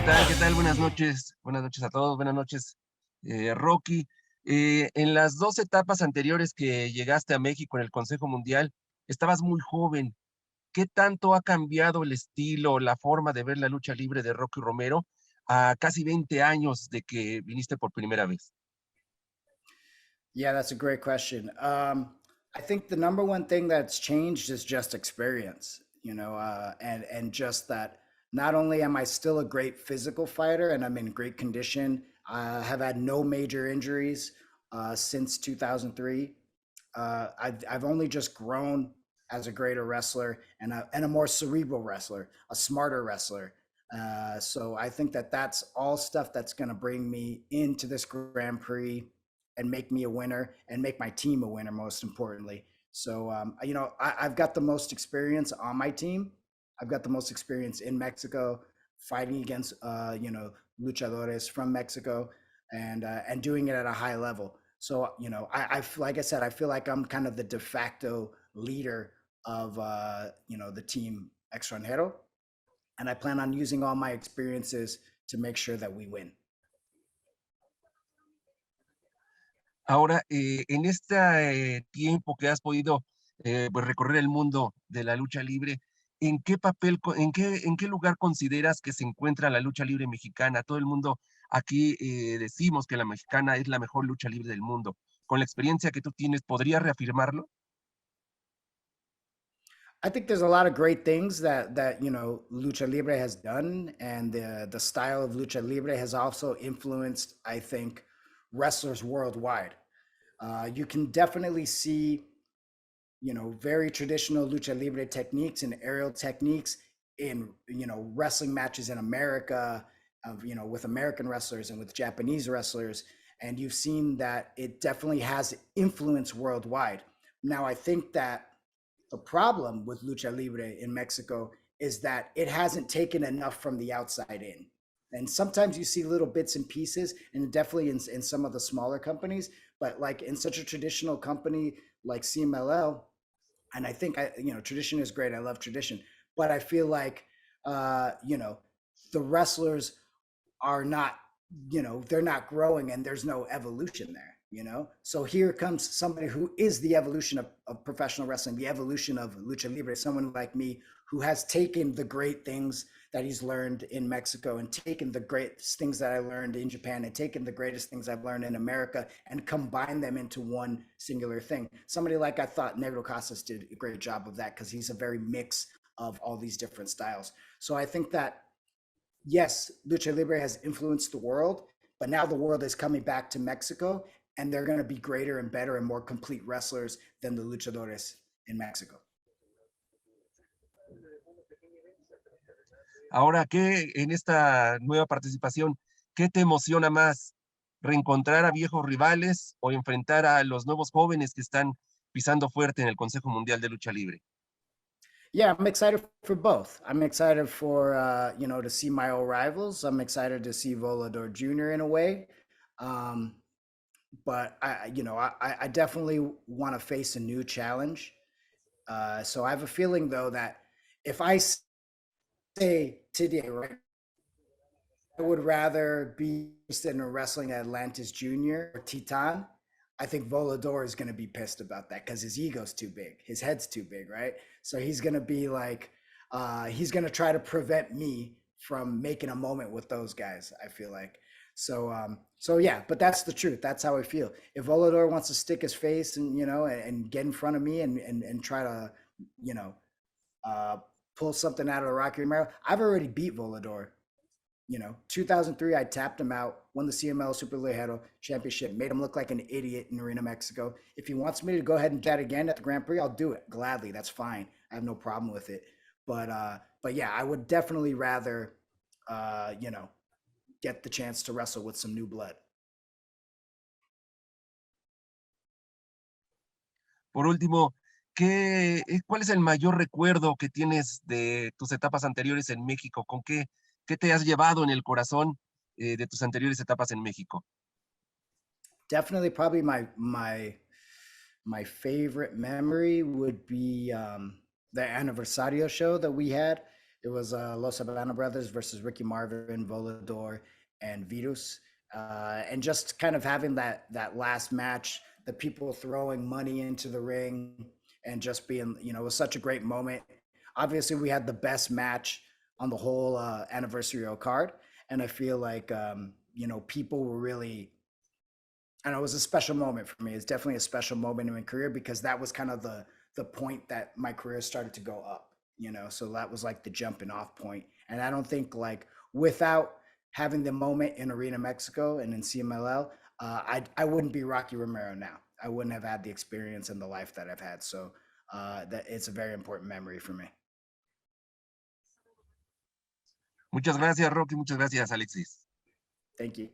¿Qué tal? ¿Qué tal? Buenas noches. Buenas noches a todos. Buenas noches, Rocky. En las dos etapas anteriores que llegaste a México en el Consejo Mundial, estabas muy joven. ¿Qué tanto ha cambiado el estilo, la forma de ver la lucha libre de Rocky Romero a casi 20 años de que viniste por primera vez? Yeah, that's a great question. I think the number one thing that's changed is just experience, and just that not only am I still a great physical fighter and I'm in great condition, I have had no major injuries since 2003. I've only just grown as a greater wrestler and a more cerebral wrestler, a smarter wrestler. So I think that that's all stuff that's going to bring me into this Grand Prix and make me a winner and make my team a winner, most importantly. So, I've got the most experience on my team. I've got the most experience in Mexico fighting against, luchadores from Mexico and doing it at a high level. So, like I said, I feel like I'm kind of the de facto leader of, the team Extranjero. And I plan on using all my experiences to make sure that we win. Ahora, en este tiempo que has podido pues recorrer el mundo de la lucha libre, ¿en qué papel, en qué lugar consideras que se encuentra la lucha libre mexicana? Todo el mundo aquí decimos que la mexicana es la mejor lucha libre del mundo. Con la experiencia que tú tienes, ¿podrías reafirmarlo? I think there's a lot of great things that Lucha Libre has done, and the style of Lucha Libre has also influenced, I think, wrestlers worldwide. You can definitely see, very traditional Lucha Libre techniques and aerial techniques in wrestling matches in America, with American wrestlers and with Japanese wrestlers, and you've seen that it definitely has influence worldwide. Now, I think that the problem with lucha libre in Mexico is that it hasn't taken enough from the outside in. And sometimes you see little bits and pieces, and definitely in some of the smaller companies, but like in such a traditional company like CMLL, and I think tradition is great. I love tradition, but I feel like uh, you know the wrestlers are not, they're not growing and there's no evolution there, so here comes somebody who is the evolution of professional wrestling, the evolution of lucha libre, someone like me who has taken the great things that he's learned in Mexico and taken the great things that I learned in Japan and taken the greatest things I've learned in America and combine them into one singular thing. Somebody like, I thought Negro Casas did a great job of that because he's a very mix of all these different styles. So I think that yes, lucha libre has influenced the world, but now the world is coming back to Mexico, and they're going to be greater and better and more complete wrestlers than the luchadores in Mexico. Ahora, ¿qué en esta nueva participación, qué te emociona más? ¿Reencontrar a viejos rivales o enfrentar a los nuevos jóvenes que están pisando fuerte en el Consejo Mundial de Lucha Libre? Yeah, I'm excited for both. I'm excited for to see my old rivals. I'm excited to see Volador Jr. in a way, um, but I definitely want to face a new challenge. So I have a feeling though that if I say today, right, I would rather be interested in wrestling Atlantis Jr. or Titan. I think Volador is going to be pissed about that because his ego's too big. His head's too big, right? So he's going to be like, he's going to try to prevent me from making a moment with those guys, I feel like. So yeah, but that's the truth. That's how I feel. If Volador wants to stick his face and, and get in front of me and try to, you know, uh, pull something out of the Rocky Romero, I've already beat Volador. 2003, I tapped him out, won the CML Super Ligero Championship, made him look like an idiot in Arena, Mexico. If he wants me to go ahead and chat again at the Grand Prix, I'll do it gladly. That's fine. I have no problem with it. But yeah, I would definitely rather, uh, you know, get the chance to wrestle with some new blood. Por último, ¿cuál es el mayor recuerdo que tienes de tus etapas anteriores en México? ¿Qué te has llevado en el corazón de tus anteriores etapas en México? Definitely, probably my favorite memory would be the Anniversario show that we had It was Los Habana Brothers versus Ricky Marvin, Volador, and Virus. And just kind of having that last match, the people throwing money into the ring and just being, you know, it was such a great moment. Obviously, we had the best match on the whole anniversary card, and I feel like you know, people were really, and it was a special moment for me. It's definitely a special moment in my career because that was kind of the point that my career started to go up, you know. So that was like the jumping off point. And I don't think like without having the moment in Arena Mexico and in CMLL, I wouldn't be Rocky Romero now. I wouldn't have had the experience and the life that I've had. So that it's a very important memory for me. Muchas gracias, Rocky. Muchas gracias, Alexis. Thank you.